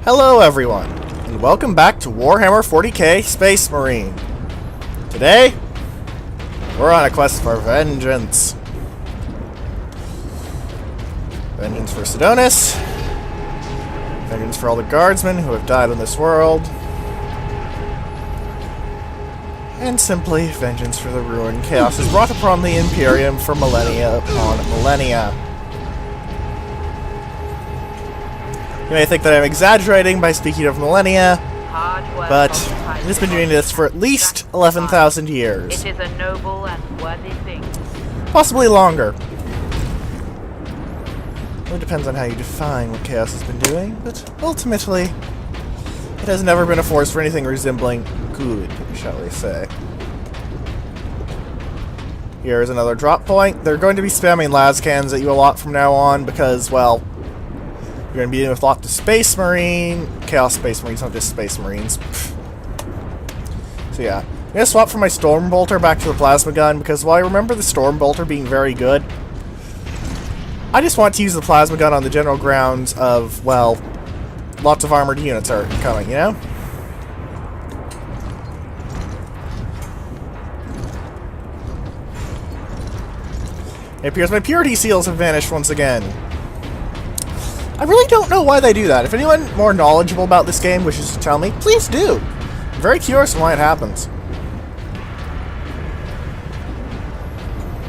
Hello everyone, and welcome back to Warhammer 40k Space Marine. Today, we're on a quest for vengeance. Vengeance for Sidonis. Vengeance for all the guardsmen who have died on this world. And simply, vengeance for the ruin chaos is brought upon the Imperium for millennia upon millennia. You may think that I'm exaggerating by speaking of millennia, but it has been doing this for at least 11,000 years. It is a noble and worthy thing. Possibly longer. It depends on how you define what chaos has been doing, but ultimately, it has never been a force for anything resembling good, shall we say. Here is another drop point. They're going to be spamming lascans at you a lot from now on because, well, you're going to be dealing with lots of Space Marine, Chaos Space Marines, not just Space Marines. So yeah, I'm going to swap from my Storm Bolter back to the Plasma Gun because while I remember the Storm Bolter being very good, I just want to use the Plasma Gun on the general grounds of, well, lots of armored units are coming, you know? It appears my Purity Seals have vanished once again. I really don't know why they do that. If anyone more knowledgeable about this game wishes to tell me, please do. I'm very curious on why it happens.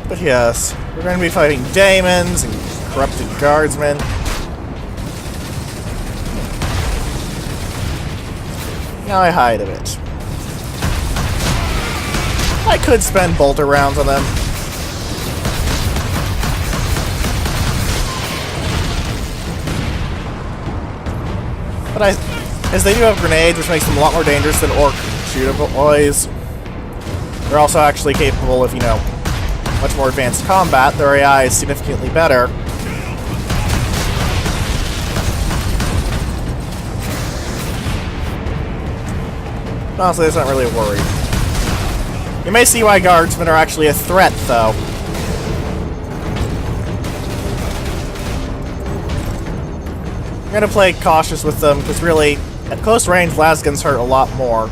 But yes, we're going to be fighting daemons and corrupted guardsmen. Now I hide a bit. I could spend bolter rounds on them. But as they do have grenades, which makes them a lot more dangerous than orc shootables, they're also actually capable of, you know, much more advanced combat. Their AI is significantly better. Honestly, that's not really a worry. You may see why guardsmen are actually a threat, though. I'm gonna play cautious with them, because really, at close range, lasguns hurt a lot more.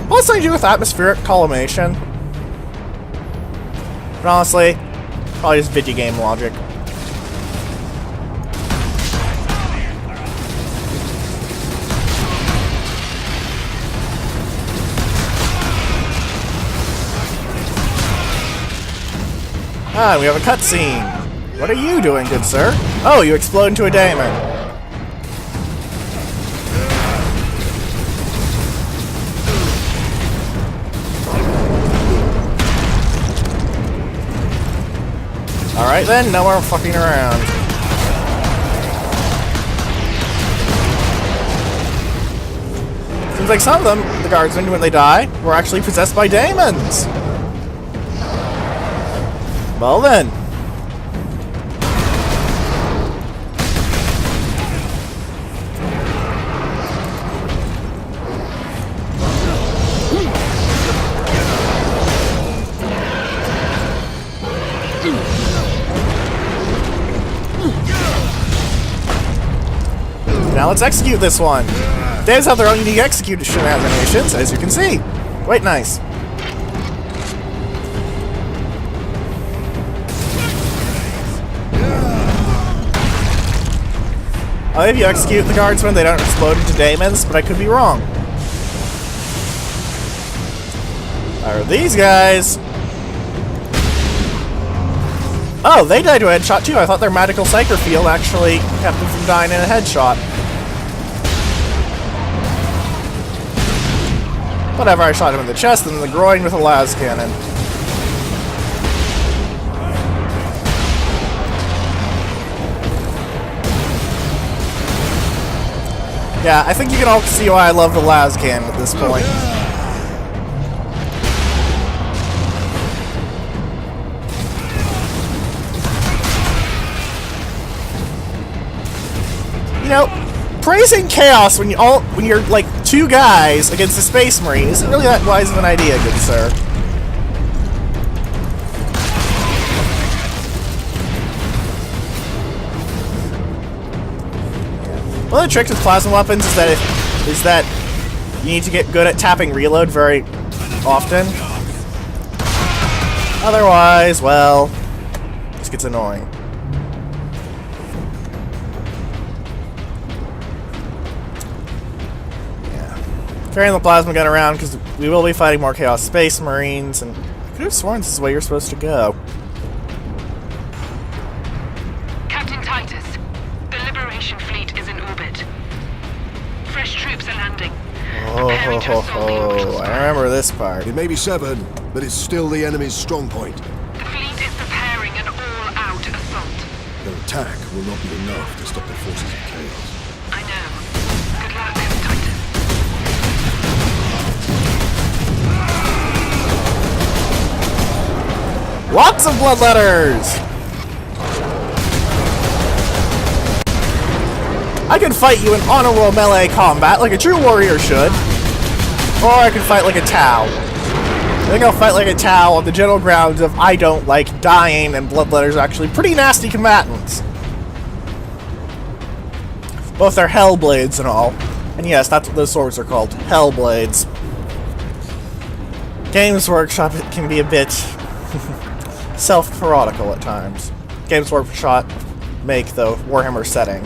What's something to do with atmospheric collimation? But honestly, probably just video game logic. Ah, we have a cutscene. What are you doing, good sir? Oh, you explode into a daemon. Alright then, no more fucking around. Seems like some of them, the guardsmen, when they die, were actually possessed by daemons. Well then. Now let's execute this one. Daemons have their own unique execution animations, as you can see. Quite nice. If you execute the guardsmen, they don't explode into daemons, but I could be wrong. Are these guys? Oh, they died to a headshot too. I thought their magical psyker field actually kept them from dying in a headshot. Whatever, I shot him in the chest and in the groin with a las cannon. Yeah, I think you can all see why I love the las cannon at this point. You know, praising chaos when you're like two guys against a Space Marine isn't really that wise of an idea, good sir. One of the tricks with plasma weapons is that you need to get good at tapping reload very often. Otherwise, well, this gets annoying. Carrying the plasma gun around because we will be fighting more Chaos Space Marines, and I could have sworn this is the way you're supposed to go. Captain Titus, the Liberation Fleet is in orbit. Fresh troops are landing. Preparing to assault the orbital I remember this part. It may be severed, but it's still the enemy's strong point. The fleet is preparing an all-out assault. Their attack will not be enough to stop the forces of chaos. I know. Good luck, Titus. Lots of bloodletters! I can fight you in honorable melee combat like a true warrior should. Or I can fight like a Tau. I think I'll fight like a Tau on the general grounds of I don't like dying, and bloodletters are actually pretty nasty combatants. Both are Hellblades and all. And yes, that's what those swords are called. Hellblades. Games Workshop can be a bit self-parodical at times. Games Workshop make the Warhammer setting,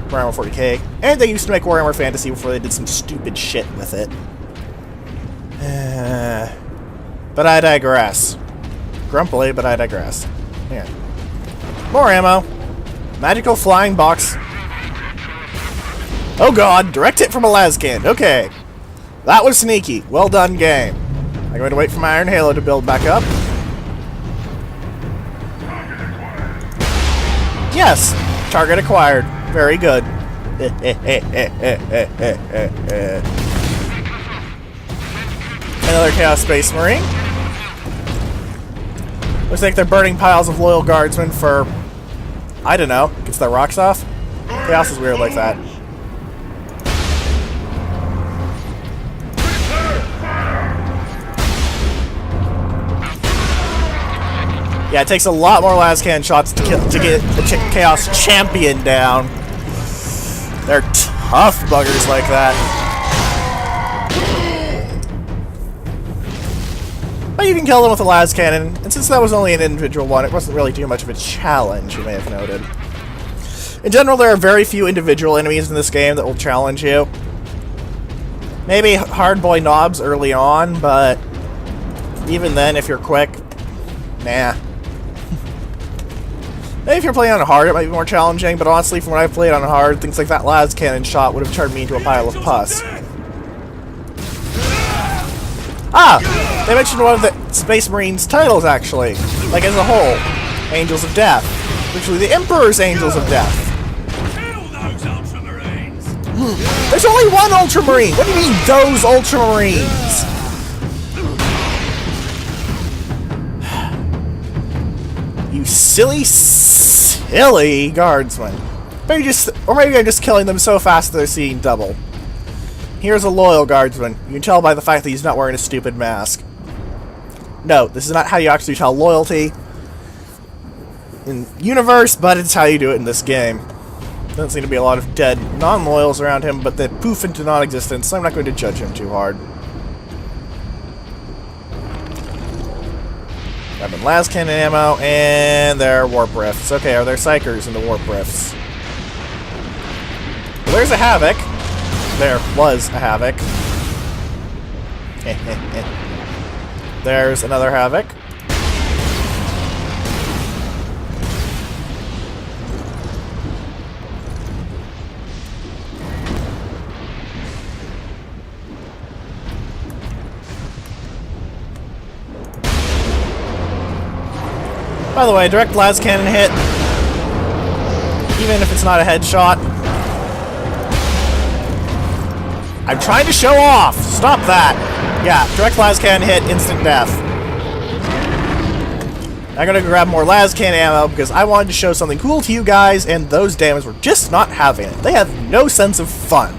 Warhammer 40k, and they used to make Warhammer Fantasy before they did some stupid shit with it. But I digress. Grumpily, but I digress. Yeah. More ammo. Magical flying box. Oh god, direct hit from a lascan. Okay. That was sneaky. Well done, game. I'm going to wait for my Iron Halo to build back up. Yes! Target acquired. Very good. Another Chaos Space Marine. Looks like they're burning piles of loyal guardsmen for... I don't know. Gets their rocks off? Chaos is weird like that. Yeah, it takes a lot more lascan shots to get the Chaos Champion down. They're tough buggers like that. But you can kill them with a lascannon, and since that was only an individual one, it wasn't really too much of a challenge, you may have noted. In general, there are very few individual enemies in this game that will challenge you. Maybe hard boy knobs early on, but even then, if you're quick, nah. Maybe if you're playing on hard, it might be more challenging, but honestly, from when I've played on hard, things like that lascannon shot would have turned me into a pile of pus. Ah! They mentioned one of the Space Marines titles, actually. Like, as a whole. Angels of Death. Literally, the Emperor's Angels of Death. Kill those Ultramarines! There's only one Ultramarine! What do you mean, those Ultramarines? You silly, silly guardsmen. Maybe I'm just killing them so fast that they're seeing double. Here's a loyal guardsman. You can tell by the fact that he's not wearing a stupid mask. No, this is not how you actually tell loyalty in universe, but it's how you do it in this game. Doesn't seem to be a lot of dead non-loyals around him, but they poof into non-existence, so I'm not going to judge him too hard. Grabbing lascannon ammo, and their warp rifts. Okay, are there psychers in the warp rifts? Well, there's a Havoc. There was a Havoc. There's another Havoc. By the way, direct lascannon hit, even if it's not a headshot. I'm trying to show off! Stop that! Yeah, direct lascannon hit, instant death. I'm gonna grab more lascannon ammo because I wanted to show something cool to you guys, and those dammits were just not having it. They have no sense of fun.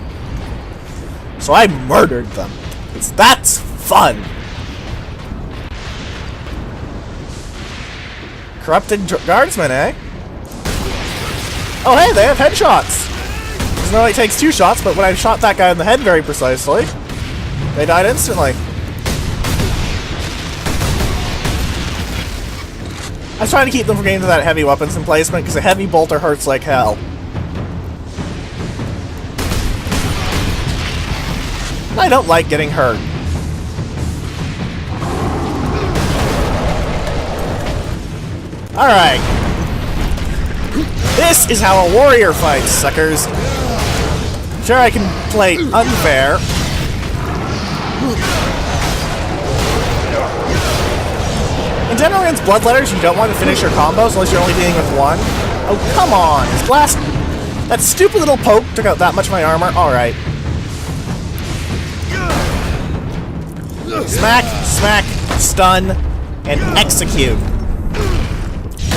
So I murdered them. Because that's fun! Corrupted guardsmen, eh? Oh hey, they have headshots! Because it only takes 2 shots, but when I shot that guy in the head very precisely, they died instantly. I was trying to keep them from getting to that heavy weapons emplacement, because a heavy bolter hurts like hell. I don't like getting hurt. Alright. This is how a warrior fights, suckers. Sure, I can play unfair. In general, against Bloodletters, you don't want to finish your combos unless you're only dealing with one. Oh, come on! This blast... That stupid little poke took out that much of my armor. Alright. Smack, smack, stun, and execute.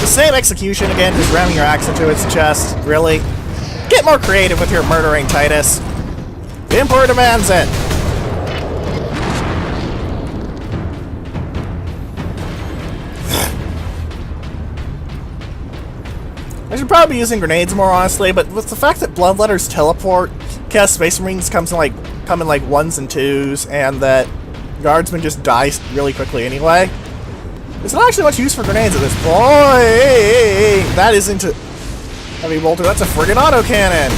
The same execution again, just ramming your axe into its chest. Really? Get more creative with your murdering, Titus. The Emperor demands it. I should probably be using grenades more honestly, but with the fact that Bloodletters teleport, Chaos Space Marines come in like 1s and 2s, and that Guardsmen just die really quickly anyway, there's not actually much use for grenades at this point. That isn't a heavy bolter, that's a friggin' autocannon!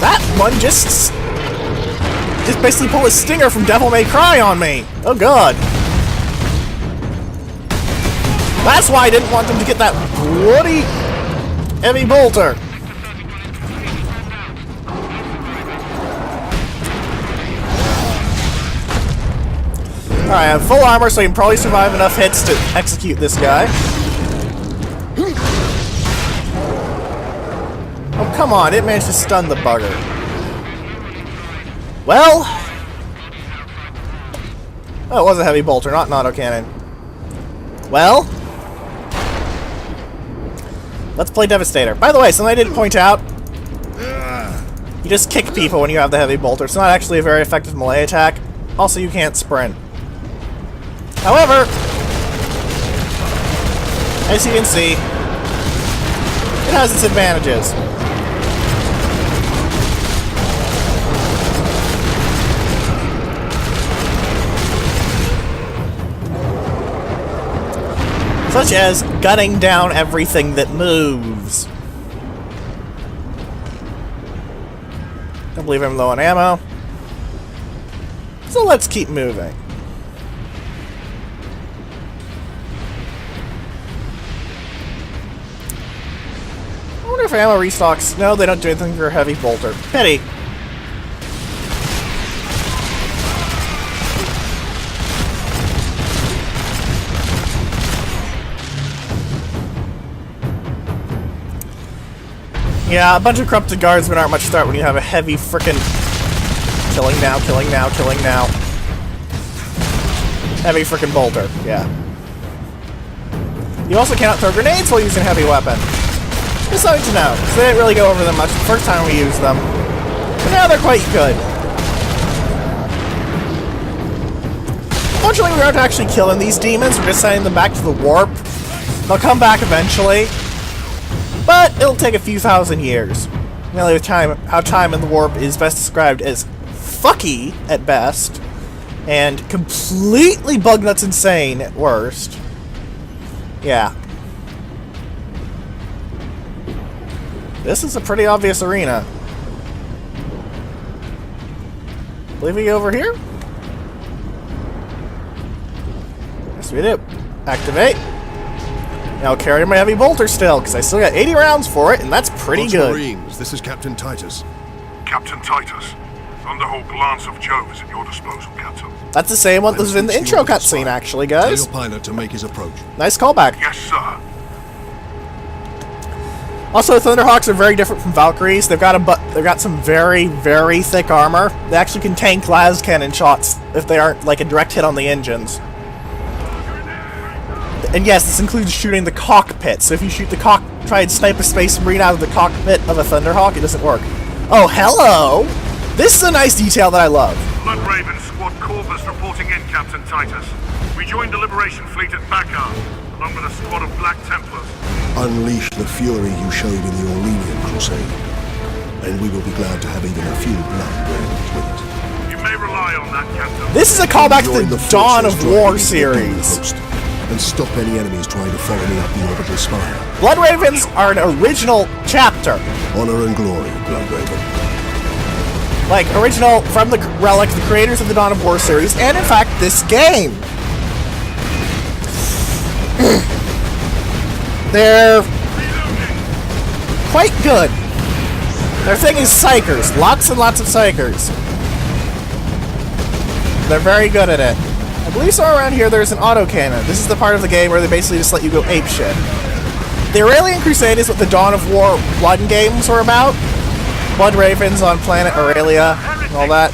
That one just basically pulled a stinger from Devil May Cry on me! Oh god. That's why I didn't want them to get that bloody heavy bolter. Alright, I have full armor, so I can probably survive enough hits to execute this guy. Oh, come on, it managed to stun the bugger. Well... Oh, it was a heavy bolter, not an autocannon. Well... Let's play Devastator. By the way, something I didn't point out, you just kick people when you have the heavy bolter. It's not actually a very effective melee attack. Also, you can't sprint. However, as you can see, it has its advantages. Such as gunning down everything that moves. I believe I'm low on ammo. So let's keep moving. I wonder if ammo restocks. No, they don't do anything for a heavy bolter. Pity. Yeah, a bunch of corrupted guardsmen aren't much start when you have a heavy frickin' killing now, killing now, killing now. Heavy frickin' bolter, yeah. You also cannot throw grenades while using heavy weapon. Just something to know, because they didn't really go over them much the first time we used them. But now they're quite good. Fortunately, we aren't actually killing these demons, we're just sending them back to the warp. They'll come back eventually. But it'll take a few thousand years. Mainly with how time in the warp is best described as fucky at best, and completely bugnuts insane at worst. Yeah. This is a pretty obvious arena. Believe we go over here? Yes, we do. Activate. Now carry my heavy bolter still, because I still got 80 rounds for it, and that's pretty good. Marines, this is Captain Titus. Captain Titus, Thunderhawk Lance of Jove is at your disposal, Captain. That's the same one that was in the intro cutscene, actually, guys. Tell your pilot to make his approach. Nice callback. Yes, sir. Also, Thunderhawks are very different from Valkyries. They've got some very, very thick armor. They actually can tank las cannon shots if they aren't like a direct hit on the engines. And yes, this includes shooting the cockpit. So if you shoot the try and snipe a Space Marine out of the cockpit of a Thunderhawk, it doesn't work. Oh, hello! This is a nice detail that I love. Blood Raven Squad Corvus reporting in, Captain Titus. We joined the Liberation Fleet at Bakar. along with a squad of Black Templars. Unleash the fury you showed in the Aurelian Crusade, and we will be glad to have even a few blood ravens with it. You may rely on that, Captain. This is a callback to Join the forces Dawn of driving War into the series. Coast, and stop any enemies trying to follow me up the orbital spire. Blood Ravens are an original chapter. Honor and glory, Blood Raven. Like, original from the Relic, the creators of the Dawn of War series, and in fact, this game. They're quite good. Their thing is psychers. Lots and lots of psychers. They're very good at it. I believe so around here there's an autocannon. This is the part of the game where they basically just let you go apeshit. The Aurelian Crusade is what the Dawn of War Blood games were about. Blood Ravens on planet Aurelia and all that.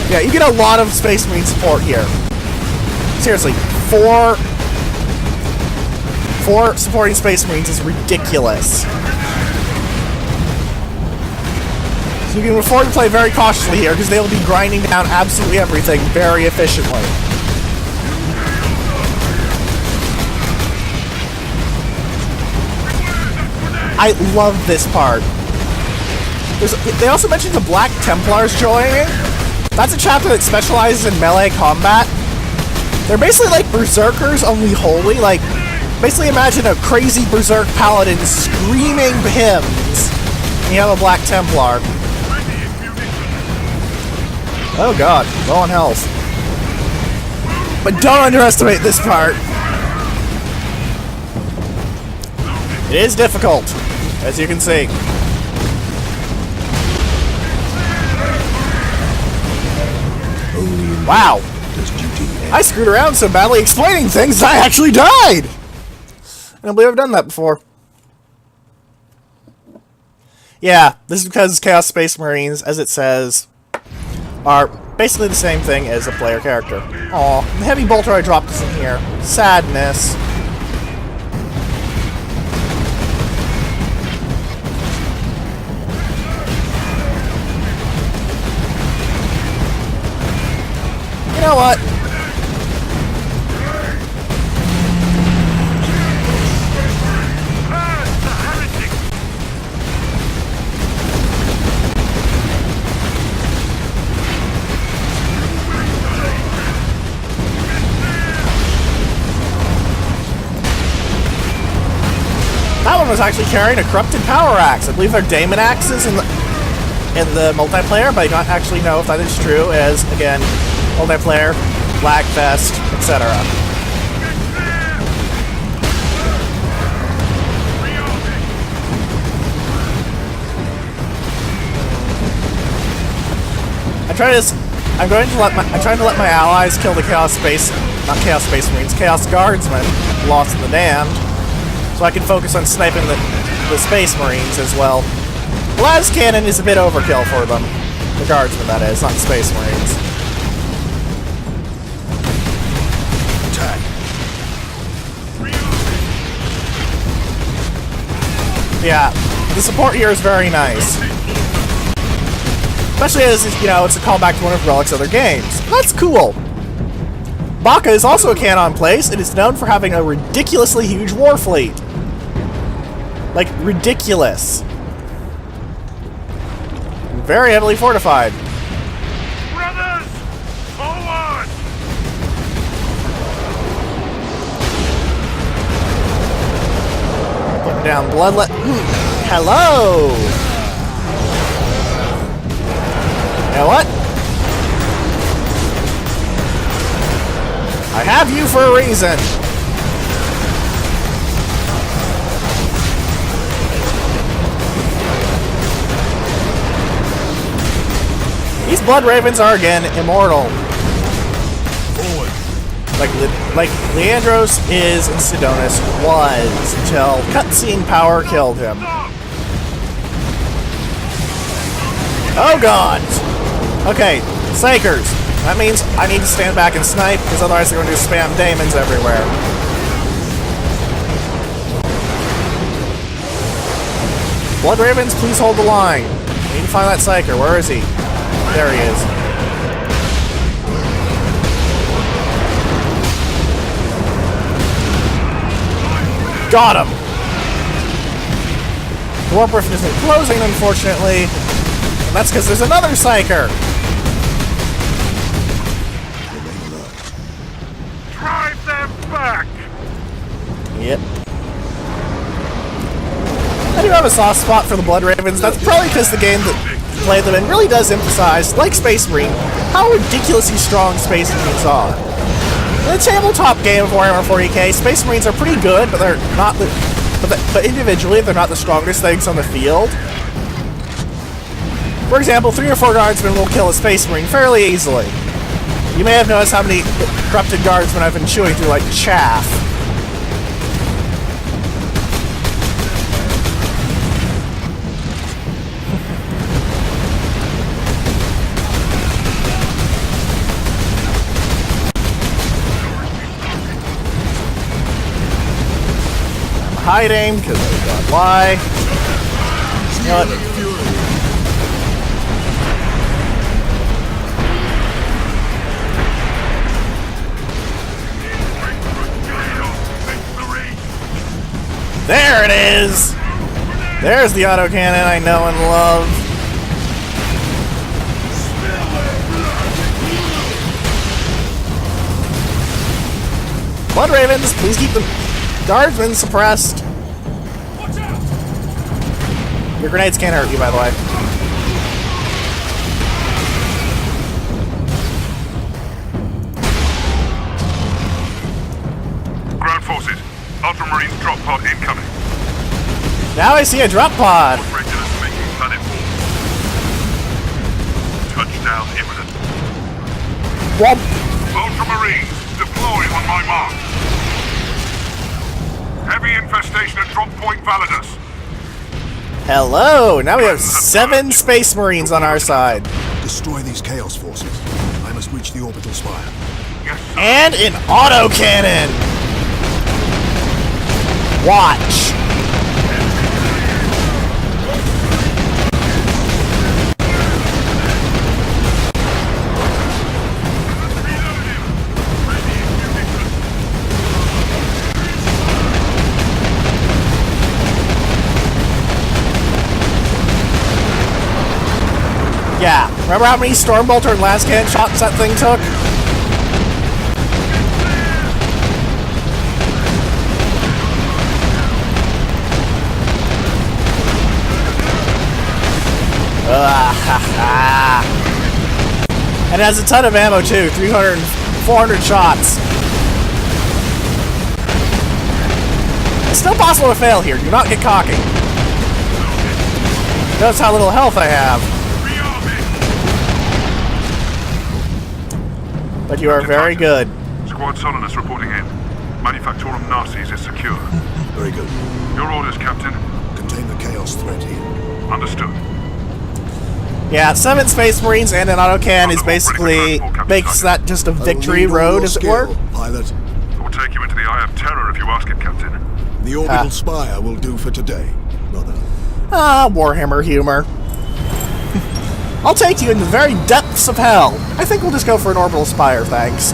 Yeah, you get a lot of Space Marine support here. Seriously, four supporting Space Marines is ridiculous. So you can afford to play very cautiously here because they will be grinding down absolutely everything very efficiently. I love this part. They also mentioned the Black Templars joining. That's a chapter that specializes in melee combat. They're basically like berserkers, only holy. Like, basically imagine a crazy berserk paladin screaming hymns, and you have a Black Templar. Oh god, low on health. But don't underestimate this part. It is difficult, as you can see. Wow. I screwed around so badly explaining things that I actually died! I don't believe I've done that before. Yeah, this is because Chaos Space Marines, as it says, are basically the same thing as a player character. Aw, the heavy bolter I dropped is in here. Sadness. You know what? That one was actually carrying a corrupted power axe. I believe they're daemon axes in the multiplayer, but I don't actually know if that is true, as, again, multiplayer, Black Vest, etc. I'm trying to let my allies kill the Chaos Space Marines, Chaos Guardsmen, Lost in the Damned, so I can focus on sniping the Space Marines as well. The las cannon is a bit overkill for them. The Guardsmen, that is, not the Space Marines. Yeah, the support here is very nice. Especially as, you know, it's a callback to one of Relic's other games. That's cool. Baka is also a canon place. It is known for having a ridiculously huge war fleet. Like, ridiculous. Very heavily fortified. Brothers! Forward! Putting down bloodlet. Hello! You know what? I have you for a reason. These Blood Ravens are, again, immortal. Forward! Like Leandros is and Sidonis was, until cutscene power killed him. Oh god! Okay, Psychers. That means I need to stand back and snipe, because otherwise they're going to spam daemons everywhere. Blood Ravens, please hold the line. I need to find that Psycher. Where is he? There he is. Got him! The warp rift isn't closing, unfortunately. And that's because there's another Psyker! Drive them back! Yep. I do have a soft spot for the Blood Ravens. That's probably because the game that played them in really does emphasize, like Space Marine, how ridiculously strong Space Marines are. In the tabletop game of Warhammer 40k, Space Marines are pretty good, but they're not the... But individually, they're not the strongest things on the field. For example, 3 or 4 guardsmen will kill a Space Marine fairly easily. You may have noticed how many corrupted guardsmen I've been chewing through like chaff. Hiding because I got why. You know what? There it is! There's the autocannon I know and love. Blood Ravens, please keep the guardsmen suppressed. Your grenades can't hurt you, by the way. Ground forces, Ultramarines drop pod incoming. Now I see a drop pod. Regulars making planet 4. Touchdown imminent. Womp. Ultramarines, deploy on my mark. Heavy infestation at drop point Validus. Hello! Now we have 7 Space Marines on our side. Destroy these Chaos forces. I must reach the orbital spire. Yes, sir. And an autocannon! Watch! Yeah, remember how many Stormbolter and Lascan shots that thing took? And it has a ton of ammo too, 300, 400 shots. It's still possible to fail here, do not get cocky. Notice how little health I have. But you are very good. Squad Solonus reporting in. Manufactorum Narcis is secure. Very good. Your orders, Captain. Contain the Chaos threat here. Understood. Yeah, 7 Space Marines and an autocan is basically makes that just a victory road, as it were. Pilot. It will take you into the Eye of Terror if you ask it, Captain. The orbital spire will do for today, brother. Ah, Warhammer humor. I'll take you in the very depths of hell. I think we'll just go for an orbital spire, thanks.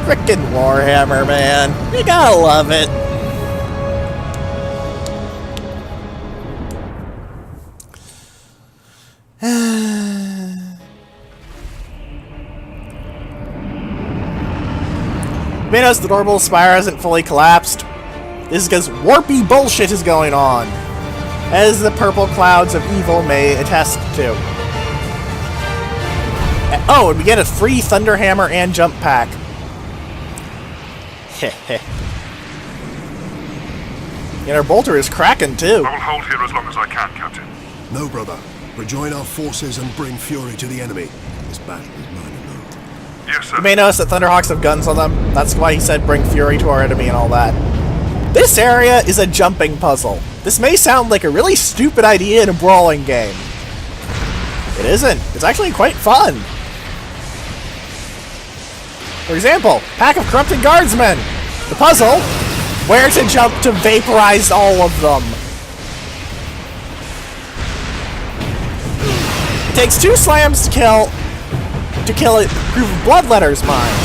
Frickin' Warhammer, man. You gotta love it. You may notice the orbital spire hasn't fully collapsed. This is because warpy bullshit is going on, as the purple clouds of evil may attest to. Oh, and we get a free Thunderhammer and Jump Pack. And our bolter is cracking too. I will hold here as long as I can, Captain. No, brother. Rejoin our forces and bring fury to the enemy. This battle is mine alone. Yes, sir. You may notice that Thunderhawks have guns on them. That's why he said bring fury to our enemy and all that. This area is a jumping puzzle. This may sound like a really stupid idea in a brawling game. It isn't. It's actually quite fun. For example, pack of corrupted guardsmen. The puzzle, where to jump to vaporize all of them. It takes 2 slams to kill a group of Bloodletter's mind.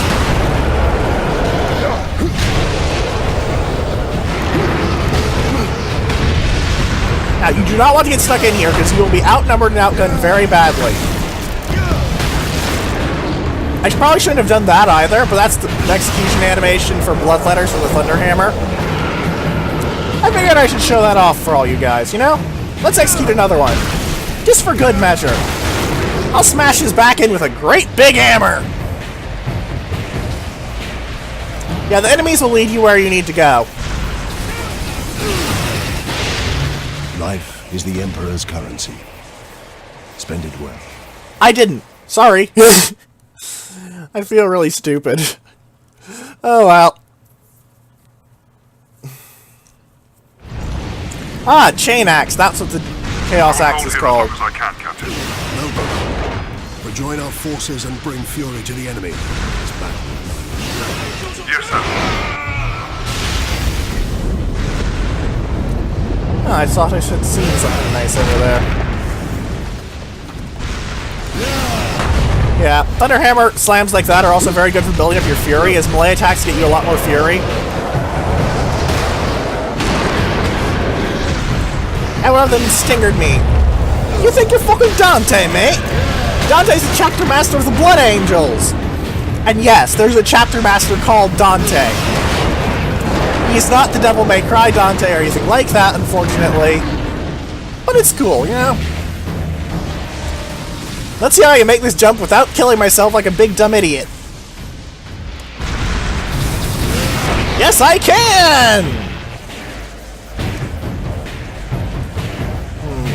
Now, you do not want to get stuck in here, because you will be outnumbered and outgunned very badly. I probably shouldn't have done that either, but that's the execution animation for Bloodletters for the Thunderhammer. I figured I should show that off for all you guys, you know? Let's execute another one. Just for good measure. I'll smash his back in with a great big hammer! Yeah, the enemies will lead you where you need to go. Life is the Emperor's currency. Spend it well. I didn't. Sorry. I feel really stupid. Oh well. Ah, chain axe. That's what the chaos axe is called. As long as I can, Captain. No problem. Rejoin our forces and bring fury to the enemy. It's battle. Yes, sir. Oh, I thought I should have seen something nice over there. Yeah, Thunderhammer slams like that are also very good for building up your fury, as melee attacks get you a lot more fury. And one of them stingered me. You think you're fucking Dante, mate? Dante's the chapter master of the Blood Angels! And yes, there's a chapter master called Dante. He's not the Devil May Cry Dante or anything like that, unfortunately. But it's cool, you know? Let's see how I can make this jump without killing myself like a big dumb idiot. Yes, I can!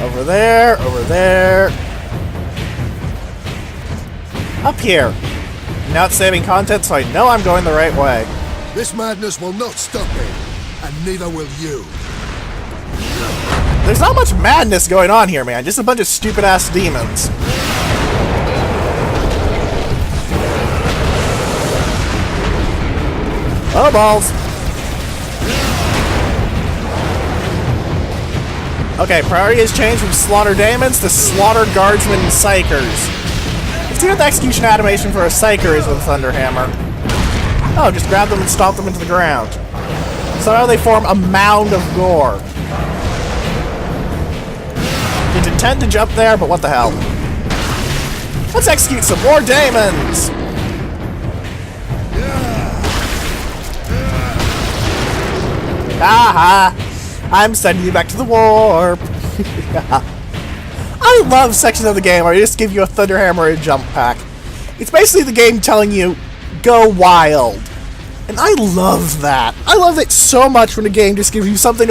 Over there, over there. Up here. Now it's saving content, so I know I'm going the right way. This madness will not stop me, and neither will you. There's not much madness going on here, man. Just a bunch of stupid-ass demons. Oh, balls. Okay, priority has changed from Slaughter Daemons to Slaughter Guardsmen and Psychers. Let's see what the execution animation for a Psycher is with a Thunderhammer. Oh, just grab them and stomp them into the ground. So now they form a mound of gore. Didn't intend to jump there, but what the hell. Let's execute some more Daemons! Haha! I'm sending you back to the warp! I love sections of the game where they just give you a Thunderhammer and jump pack. It's basically the game telling you, go wild. And I love that. I love it so much when a game just gives you something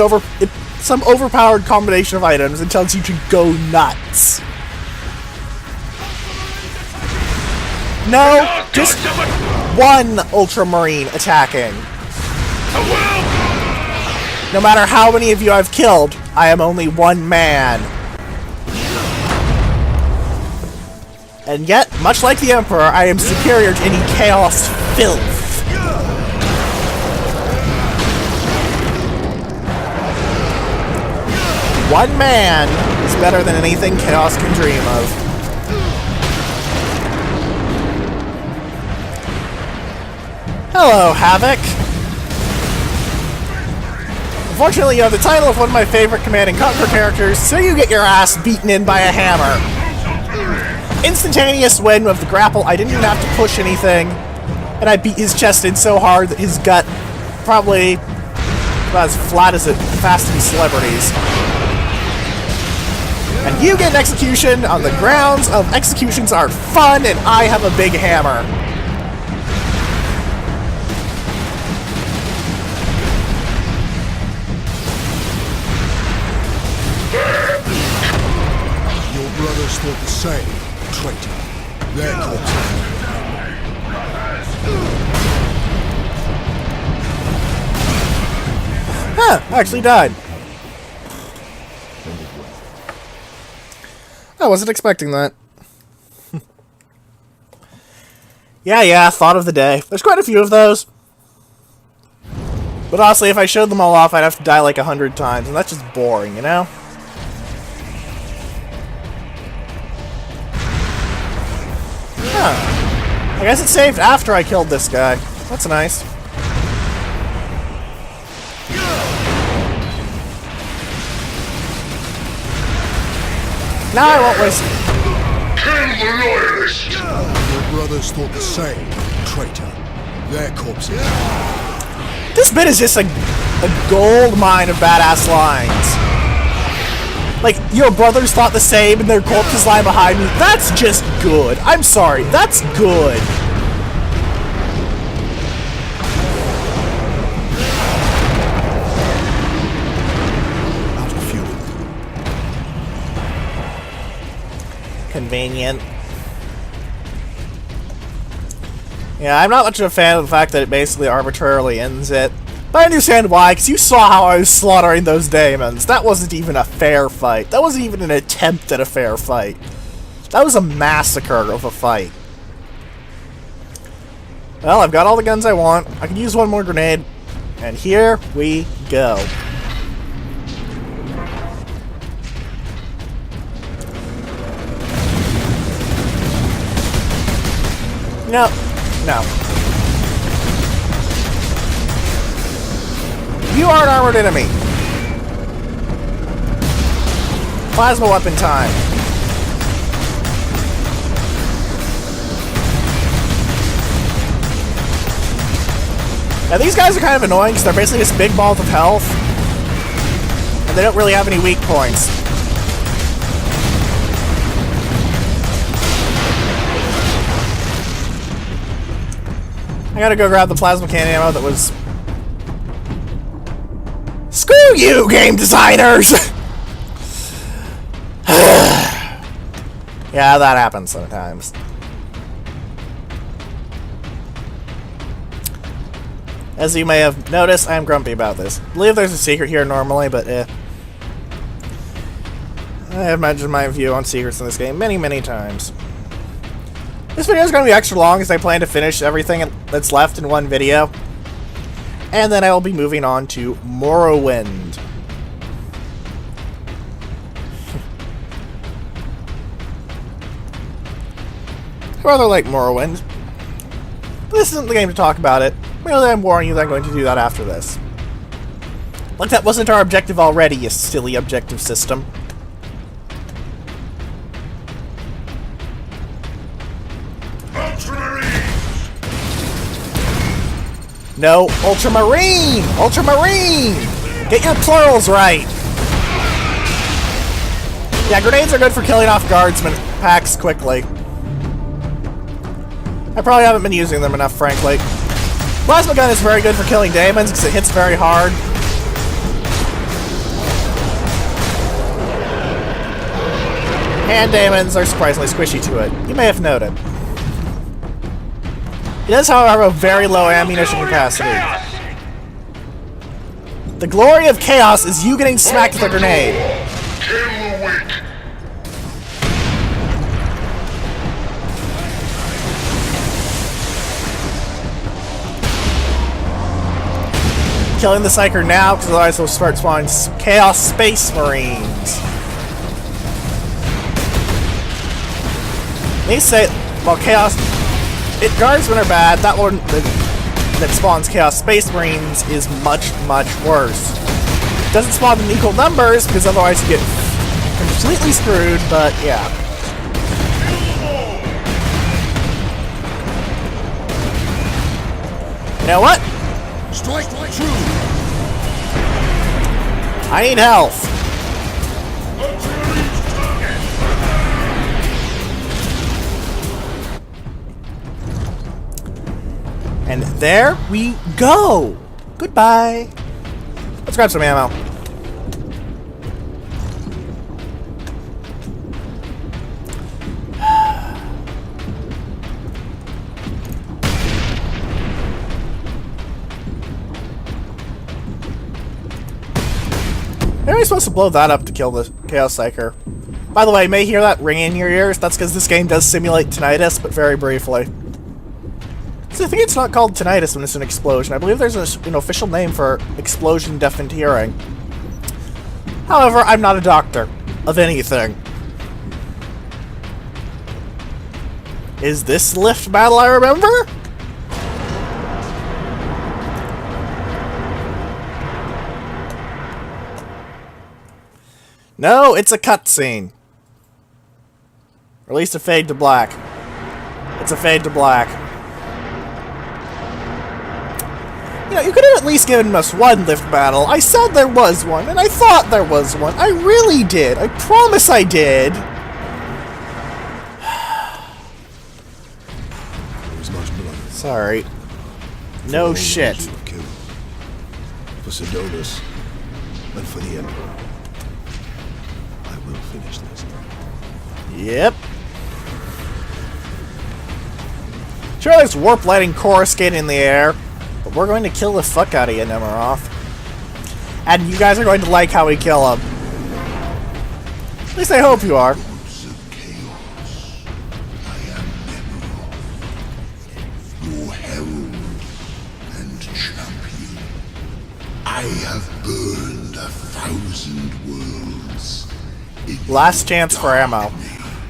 some overpowered combination of items and tells you to go nuts. No, just one Ultramarine attacking. No matter how many of you I've killed, I am only one man. And yet, much like the Emperor, I am superior to any chaos filth. One man is better than anything chaos can dream of. Hello, Havoc. Unfortunately, you have the title of one of my favorite Command & Conquer characters, so you get your ass beaten in by a hammer. Instantaneous win of the grapple. I didn't even have to push anything, and I beat his chest in so hard that his gut probably about as flat as it Fast to Be Celebrities. And you get an execution on the grounds of executions are fun, and I have a big hammer. Your brothers thought the same, traitor. Their corpses. Huh, I actually died. I wasn't expecting that. Yeah, thought of the day. There's quite a few of those. But honestly, if I showed them all off, I'd have to die like 100 times, and that's just boring, you know? Huh. I guess it saved after I killed this guy. That's nice. Now I won't waste. Kill the loyalist! Your brothers thought the same, traitor. Their corpses. This bit is just a gold mine of badass lines. Like, your brothers thought the same and their corpses lie behind me. That's just good. I'm sorry. That's good. Out of fuel. Convenient. Yeah, I'm not much of a fan of the fact that it basically arbitrarily ends it. But I understand why, because you saw how I was slaughtering those daemons. That wasn't even a fair fight. That wasn't even an attempt at a fair fight. That was a massacre of a fight. Well, I've got all the guns I want. I can use one more grenade. And here we go. No. No. You are an armored enemy. Plasma weapon time. Now these guys are kind of annoying because they're basically just big balls of health. And they don't really have any weak points. I gotta go grab the plasma cannon ammo that was... Screw you, game designers! Yeah, that happens sometimes. As you may have noticed, I'm grumpy about this. I believe there's a secret here normally, but I have mentioned my view on secrets in this game many, many times. This video is going to be extra long as I plan to finish everything that's left in one video. And then I will be moving on to Morrowind. I rather like Morrowind. But this isn't the game to talk about it. Merely I'm warning you that I'm going to do that after this. Like that wasn't our objective already, you silly objective system. No, Ultramarine! Ultramarine! Get your plurals right! Yeah, grenades are good for killing off guardsmen packs quickly. I probably haven't been using them enough, frankly. Plasma gun is very good for killing daemons because it hits very hard. And daemons are surprisingly squishy to it. You may have noted. It does, however, have a very low ammunition capacity. The glory of chaos is you getting smacked with a grenade. Killing the Psyker now, because otherwise they'll start spawning Chaos Space Marines. They say, well, Chaos... Guardsmen are bad. That one that spawns Chaos Space Marines is much, much worse. Doesn't spawn in equal numbers, because otherwise you get completely screwed, but yeah. You know what? Strike true. I need health. And there we go. Goodbye. Let's grab some ammo. How are you supposed to blow that up to kill the Chaos Psyker? By the way, you may hear that ring in your ears. That's because this game does simulate tinnitus, but very briefly. So I think it's not called tinnitus when it's an explosion. I believe there's an official name for explosion deafened hearing. However, I'm not a doctor of anything. Is this the lift battle I remember? No, it's a cutscene. Or at least a fade to black. It's a fade to black. You know, you could have at least given us one lift battle. I said there was one, and I thought there was one. I really did. I promise I did. There is much blood. Sorry. No shit. You have killed. For Sidonus, and for the Emperor. I will finish this. Yep. Sure, there's warp lighting Coruscant in the air, but we're going to kill the fuck out of you, Nemiroth. And you guys are going to like how we kill him. At least I hope you are. Lords of Chaos, I am Nemiroth, your herald and champion. I have burned 1,000 worlds. Last chance for ammo.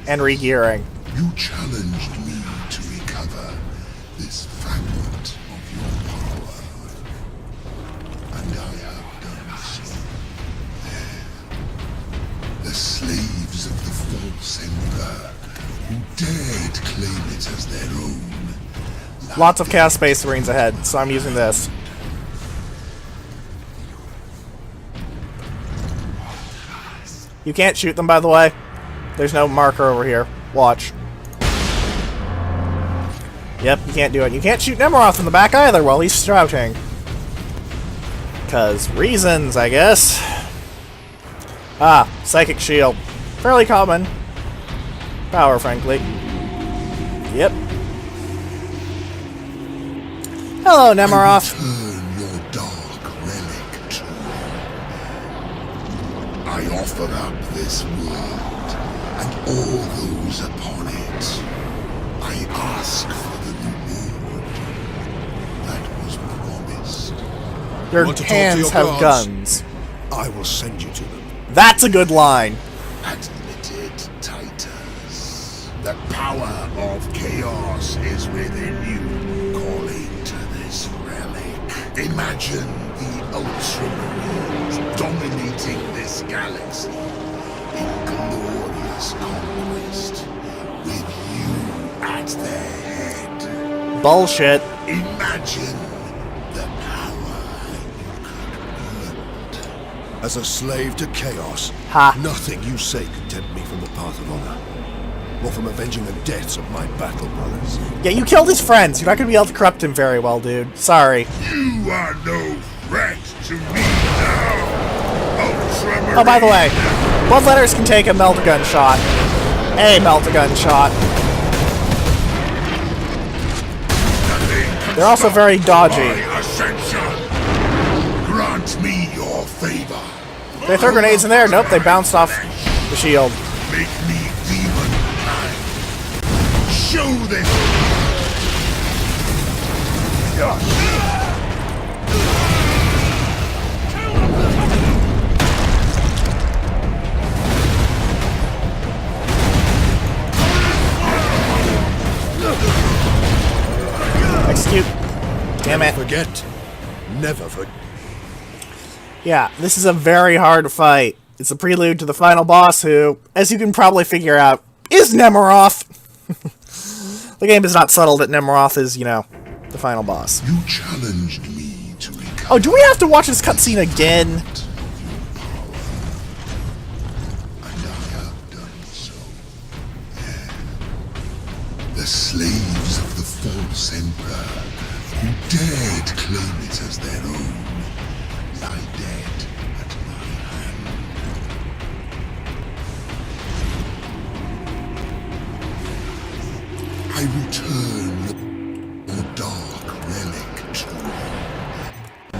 And regearing. You challenged me to recover this fragment of your power, and I have done so. The slaves of the false emperor who dared claim it as their own. Lots of Chaos Space Marines ahead, so I'm using this. You can't shoot them, by the way. There's no marker over here. Watch. Yep, you can't do it. You can't shoot Nemiroth in the back either while he's shouting. 'Cause reasons, I guess. Ah, Psychic Shield. Fairly common. Power, frankly. Yep. Hello, Nemiroth. Return your dark relic to me. I offer up this world and all those upon it. I ask for the reward that was promised. Your Want to talk to hands your have gods? guns. I will send you to them. That's a good line. Admitted, Titus. The power of chaos is within you, calling to this relic. Imagine the Ultramarines dominating this galaxy in glorious conquest, with you at their head. Bullshit. Imagine the power you could wield. As a slave to chaos, Ha. nothing you say can tempt me from the path of honor, or from avenging the deaths of my battle brothers. Yeah, you killed his friends. You're not gonna be able to corrupt him very well, dude. Sorry. You are no threat to me now, Ultramarine. Oh, by the way, Bloodletters can take a melt-a-gun shot. A melt-a-gun shot. They're also very dodgy. My ascension. Grant me your favor. They throw grenades in there. Nope, they bounced off the shield. Make me demon kind. Show them. Execute. Damn it. Forget. Never forget. Yeah, this is a very hard fight. It's a prelude to the final boss who, as you can probably figure out, is Nemiroth. The game is not subtle that Nemiroth is, you know, the final boss. You challenged me to recover. Oh, do we have to watch this cutscene again? And I have done so. The slaves of the false emperor who dared claim it as their own lie dead at my hand. I return your dark relic to me.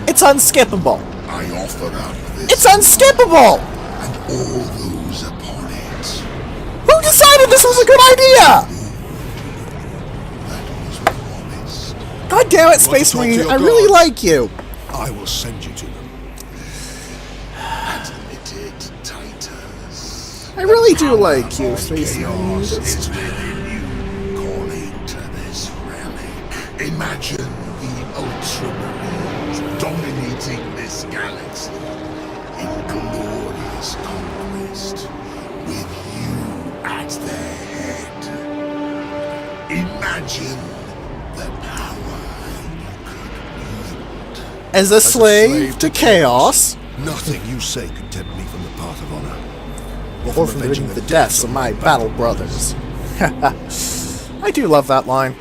It's unskippable. I offer up this It's unskippable! and all those upon it. Who decided this was a good idea? That was promised. God damn it, Space talk to Marine, your I really gods? like you. I will send you to them. Admitted, Titus. I really do like you, Space Marine. Chaos is within you, calling to this relic. Imagine the Ultramarines dominating this galaxy in glorious conquest, with you at their head. Imagine the power you could wield. As a slave to chaos, nothing you say could tempt me from the path of honor. or from avenging the deaths of my battle brothers. I do love that line.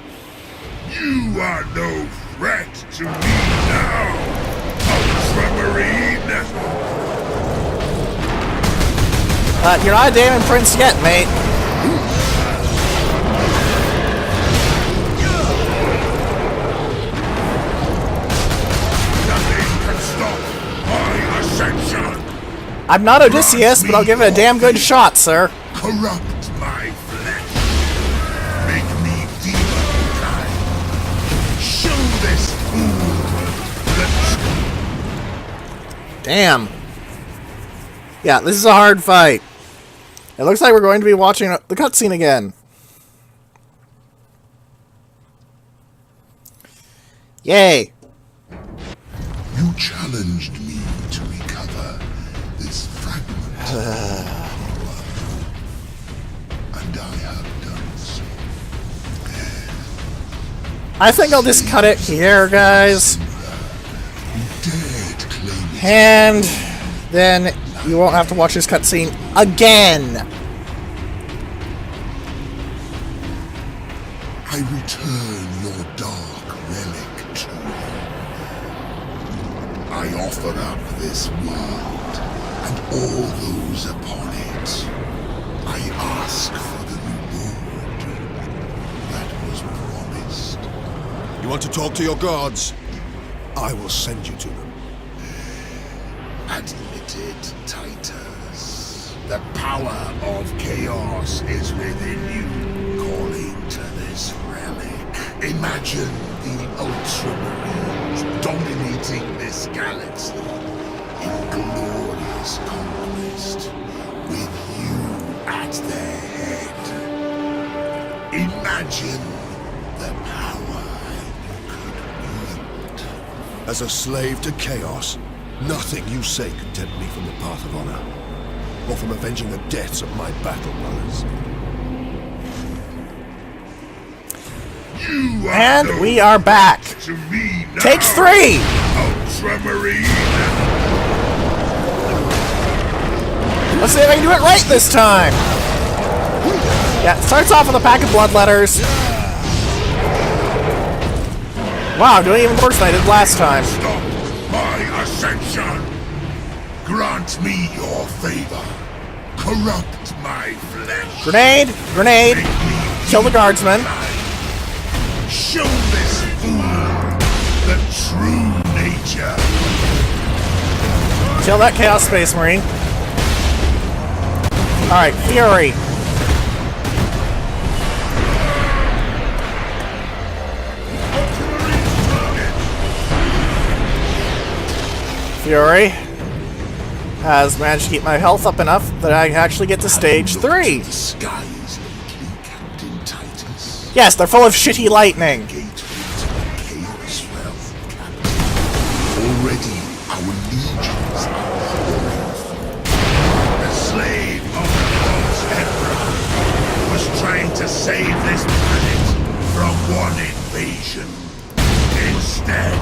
You are no threat to me now, Ultramarine! You're not a damn prince yet, mate. Nothing can stop my ascension! I'm not Odysseus, but I'll give it a damn good shot, sir. Corrupt my flesh! Make me demon-kind! Show this fool the Damn. Yeah, this is a hard fight. It looks like we're going to be watching the cutscene again. Yay. You challenged me to recover this fragment of power, and I have done so. I think I'll just cut it here, guys. You dared claim it. And then you won't have to watch this cutscene again. I return your dark relic to you. I offer up this world and all those upon it. I ask for the reward that was promised. You want to talk to your gods? I will send you to them. Admitted, Titus. The power of chaos is within you, calling to this relic. Imagine the Ultramarines dominating this galaxy in glorious conquest, with you at their head. Imagine the power you could wield. As a slave to chaos, nothing you say could tempt me from the path of honor, or from avenging the deaths of my battle brothers. You are And no we are back. to me now, Take 3! Ultramarine! Let's see if I can do it right this time. Yeah, it starts off with a pack of blood letters. Wow, doing even worse than I did last time. Stop my ascension! Grant me your favor. Corrupt my flesh. Grenade, grenade, Make me kill the guardsman. Show this fool the true nature. Kill that Chaos Space Marine. Alright, Fury. Fury has managed to keep my health up enough that I can actually get to stage 3. The skies lately, Captain Titus. Yes, they're full of shitty lightning. Gateway to the Chaos realm, Captain. Already our legions are pouring through. The slave of the false emperor was trying to save this planet from one invasion. Instead,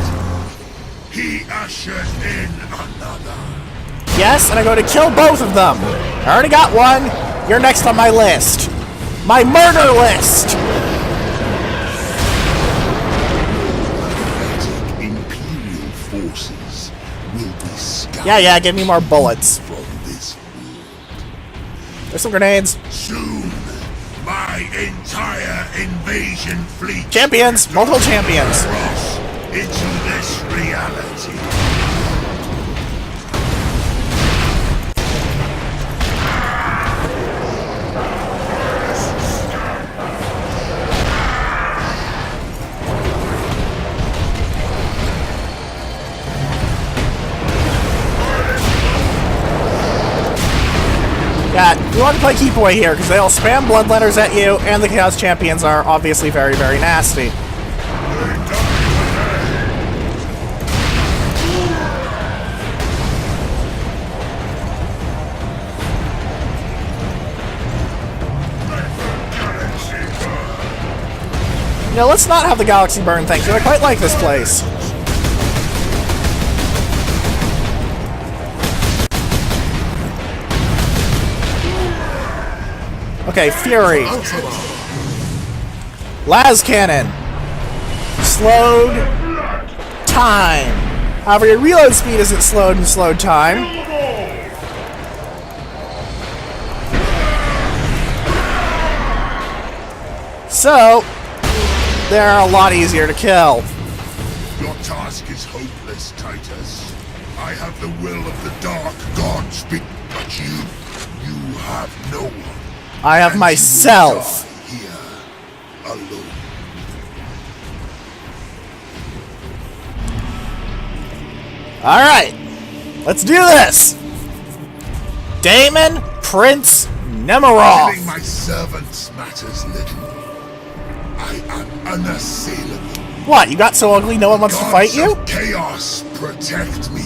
he ushered in another. Yes, and I'm going to kill both of them. I already got one. You're next on my list. My murder list. Imperial forces will be scattered Yeah, give me more bullets. from this world. There's some grenades. Soon, my entire invasion fleet Champions, multiple champions. cross into this reality. Yeah, you want to play keep away here because they'll spam blood letters at you, and the Chaos Champions are obviously very, very nasty. You know, let's not have the galaxy burn, thank you. I quite like this place. Okay, Fury. Las Cannon. Slowed time. However, your reload speed isn't slowed in slowed time. So, they're a lot easier to kill. Your task is hopeless, Titus. I have the will of the Dark Gods, but you have no one. I have And myself. you die here, alone. Alright, let's do this! Daemon Prince Nemiroff. Killing my servants matters little. I am unassailable. What, you got so ugly no one wants to fight Gods you? of chaos protect me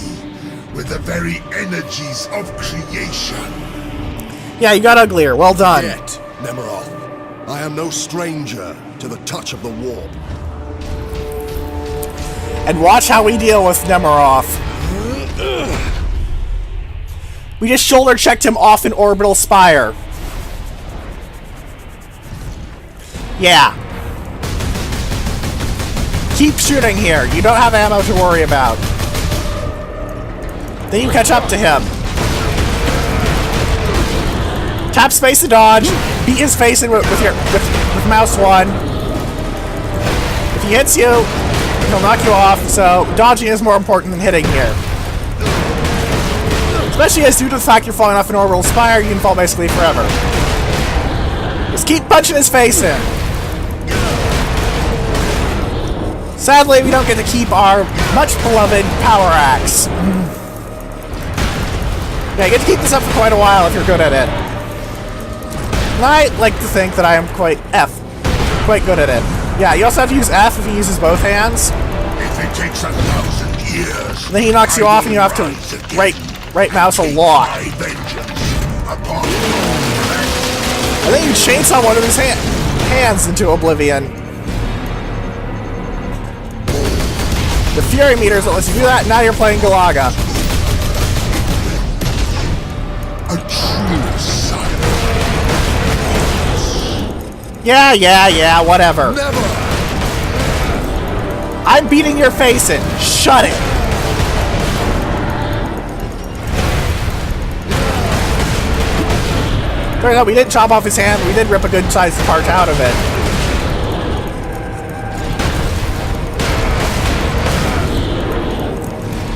with the very energies of creation. Yeah, you got uglier. Well done. Yet, Nemiroff, I am no stranger to the touch of the warp. And watch how we deal with Nemiroff. We just shoulder checked him off an orbital spire. Yeah. Keep shooting here. You don't have ammo to worry about. Then you catch up to him. Tap space to dodge. Beat his face in with mouse 1. If he hits you, he'll knock you off, so dodging is more important than hitting here. Especially as due to the fact you're falling off an orbital spire, you can fall basically forever. Just keep punching his face in. Sadly, we don't get to keep our much-beloved power axe. Yeah, you get to keep this up for quite a while if you're good at it. And I like to think that I am quite good at it. Yeah, you also have to use F if he uses both hands. If it takes 1,000 years, And then he knocks you off and you have to right mouse a lot. my vengeance upon And then you chainsaw one of his hands into oblivion. The Fury meters that lets you do that, now you're playing Galaga. a true son. Yeah, whatever. Never! I'm beating your face in. Shut it. Turns out we didn't chop off his hand, we did rip a good sized part out of it.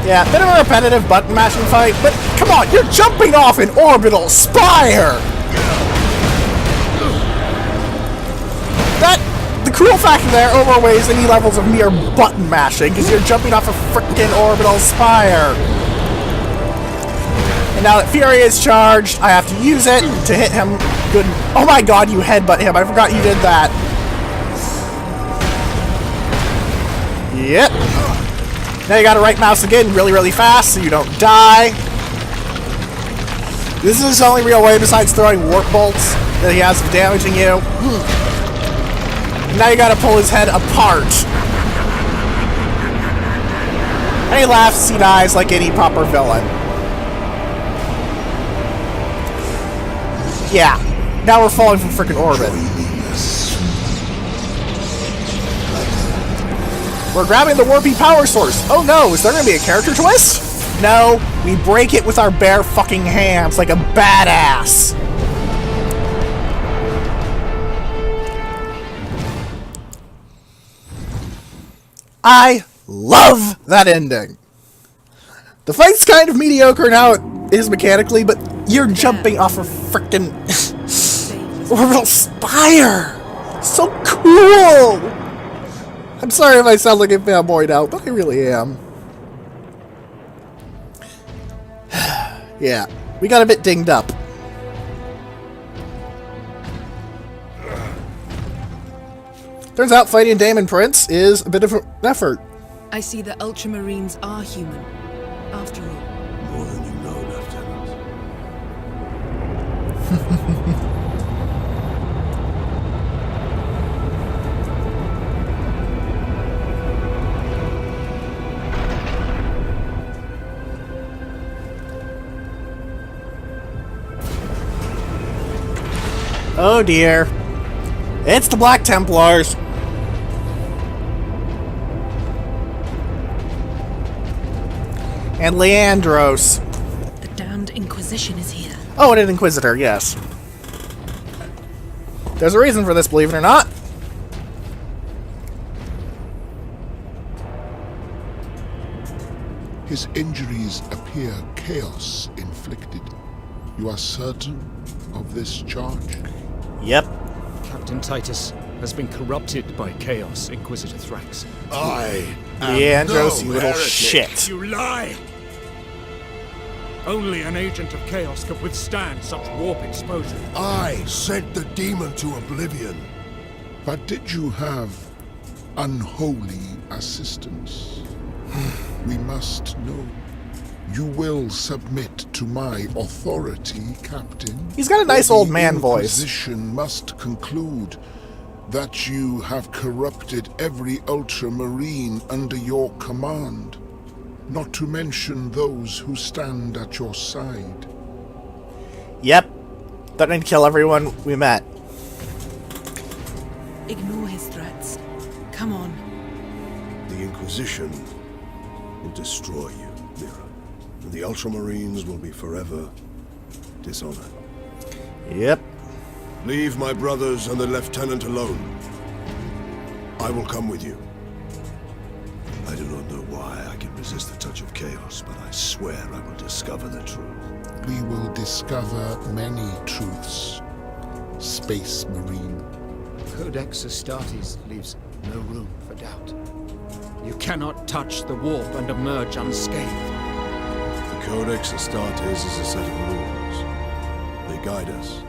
Yeah, bit of a repetitive button mashing fight, but come on, you're jumping off an orbital spire! The cool factor there overweighs any levels of mere button mashing, because you're jumping off a frickin' orbital spire. And now that Fury is charged, I have to use it to hit him good. Oh my god, you headbutt him. I forgot you did that. Yep. Now you gotta right mouse again really fast so you don't die. This is his only real way besides throwing warp bolts that he has of damaging you. Now you gotta pull his head apart. And he laughs, he dies like any proper villain. Yeah, now we're falling from frickin' orbit. We're grabbing the warpy power source. Oh no, is there gonna be a character twist? No, we break it with our bare fucking hands like a badass. I love that ending. The fight's kind of mediocre now it is mechanically, but you're jumping off a frickin' orbital spire. So cool. I'm sorry if I sound like a fanboy now, but I really am. Yeah, we got a bit dinged up. Turns out fighting Daemon Prince is a bit of an effort. I see the Ultramarines are human, after all. More than you know, Lieutenant. Oh dear. It's the Black Templars. And Leandros. The damned Inquisition is here. Oh, and an Inquisitor, yes. There's a reason for this, believe it or not. His injuries appear chaos inflicted. You are certain of this charge? Yep. Captain Titus has been corrupted by chaos, Inquisitor Thrax. I am Leandros, no you little heretic. shit. You lie! Only an agent of chaos could withstand such warp exposure. I sent the demon to oblivion. But did you have unholy assistance? We must know. You will submit to my authority, Captain. He's got a nice The old man voice. Inquisition must conclude that you have corrupted every Ultramarine under your command, not to mention those who stand at your side. Yep. Threatening to kill everyone we met. Ignore his threats. Come on. The Inquisition will destroy you, Mira. And the Ultramarines will be forever dishonored. Yep. Leave my brothers and the Lieutenant alone. I will come with you. I do not know why I can resist the touch of chaos, but I swear I will discover the truth. We will discover many truths, Space Marine. Codex Astartes leaves no room for doubt. You cannot touch the warp and emerge unscathed. The Codex Astartes is a set of rules. They guide us,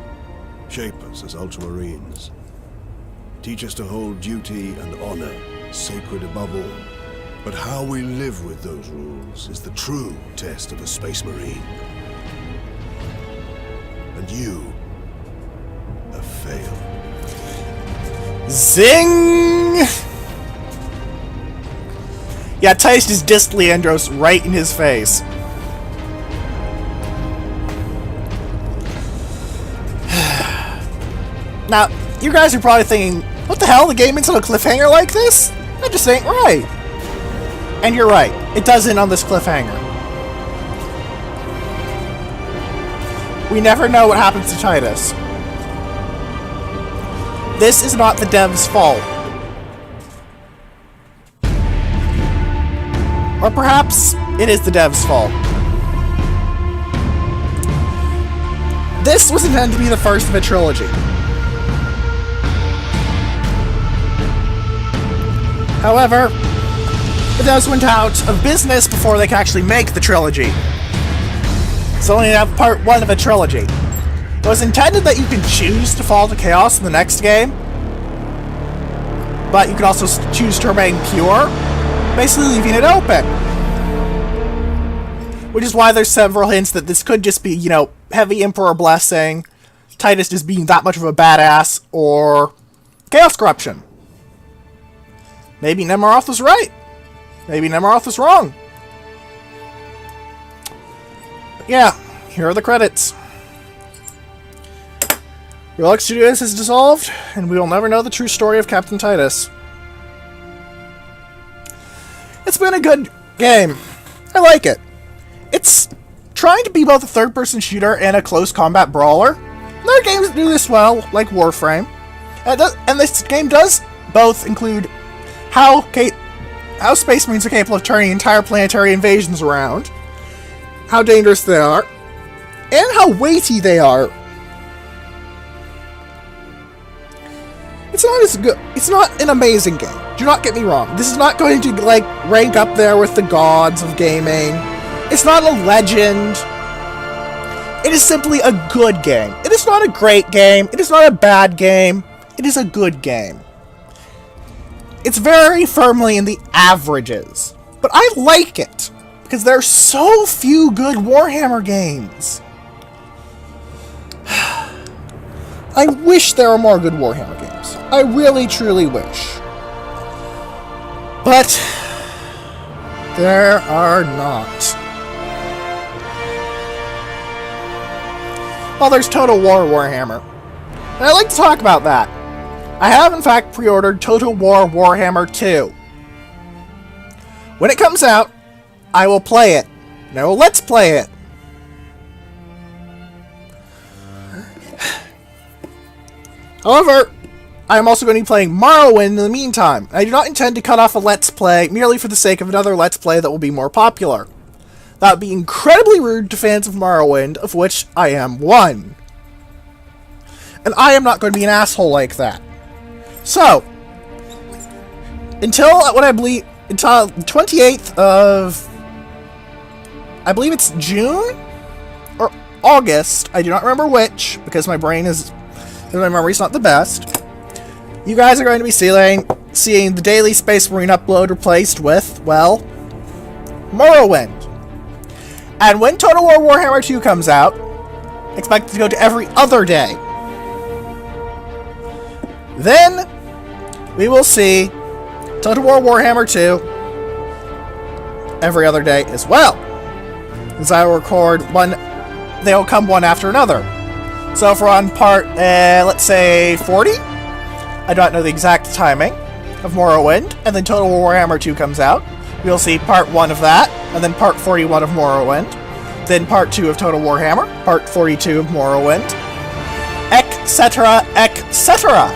shape us as Ultramarines, teach us to hold duty and honor sacred above all. But how we live with those rules is the true test of a Space Marine. And you have failed. Zing! Yeah, Titus just dissed Leandros right in his face. Now, you guys are probably thinking, what the hell, the game ends on a cliffhanger like this? That just ain't right. And you're right, it does end on this cliffhanger. We never know what happens to Titus. This is not the devs' fault. Or perhaps it is the devs' fault. This was intended to be the first of a trilogy. However, the devs went out of business before they could actually make the trilogy. So only have part one of a trilogy. It was intended that you could choose to fall to chaos in the next game, but you could also choose to remain pure, basically leaving it open. Which is why there's several hints that this could just be, you know, heavy Emperor blessing, Titus just being that much of a badass, or chaos corruption. Maybe Nemiroth was right. Maybe Nemiroth was wrong. But yeah, here are the credits. Relic Studios has dissolved, and we will never know the true story of Captain Titus. It's been a good game. I like it. It's trying to be both a third-person shooter and a close combat brawler. There are games that do this well, like Warframe. And this game does both include how Space Marines are capable of turning entire planetary invasions around, how dangerous they are, and how weighty they are. It's not as good. It's not an amazing game. Do not get me wrong. This is not going to like rank up there with the gods of gaming. It's not a legend. It is simply a good game. It is not a great game. It is not a bad game. It is a good game. It's very firmly in the averages. But I like it, because there are so few good Warhammer games. I wish there were more good Warhammer games. I really, truly wish. But there are not. Well, there's Total War Warhammer. And I'd like to talk about that. I have, in fact, pre-ordered Total War Warhammer 2. When it comes out, I will play it. No, let's play it. However, I am also going to be playing Morrowind in the meantime. I do not intend to cut off a Let's Play merely for the sake of another Let's Play that will be more popular. That would be incredibly rude to fans of Morrowind, of which I am one. And I am not going to be an asshole like that. So, until until the 28th of, I believe it's June or August, I do not remember which, because my memory's not the best. You guys are going to be seeing the daily Space Marine upload replaced with, well, Morrowind. And when Total War Warhammer 2 comes out, expect it to go to every other day. Then, we will see Total War Warhammer 2 every other day as well. As I will record one, they will come one after another. So if we're on part, let's say 40, I don't know the exact timing of Morrowind, and then Total War Warhammer 2 comes out, we'll see part 1 of that, and then part 41 of Morrowind, then part 2 of Total Warhammer, part 42 of Morrowind, etc., etc.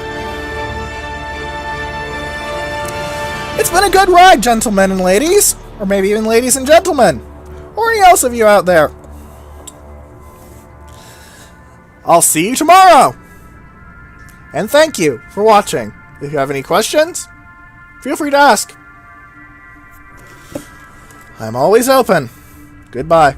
It's been a good ride, gentlemen and ladies, or maybe even ladies and gentlemen, or any else of you out there. I'll see you tomorrow! And thank you for watching. If you have any questions, feel free to ask. I'm always open. Goodbye.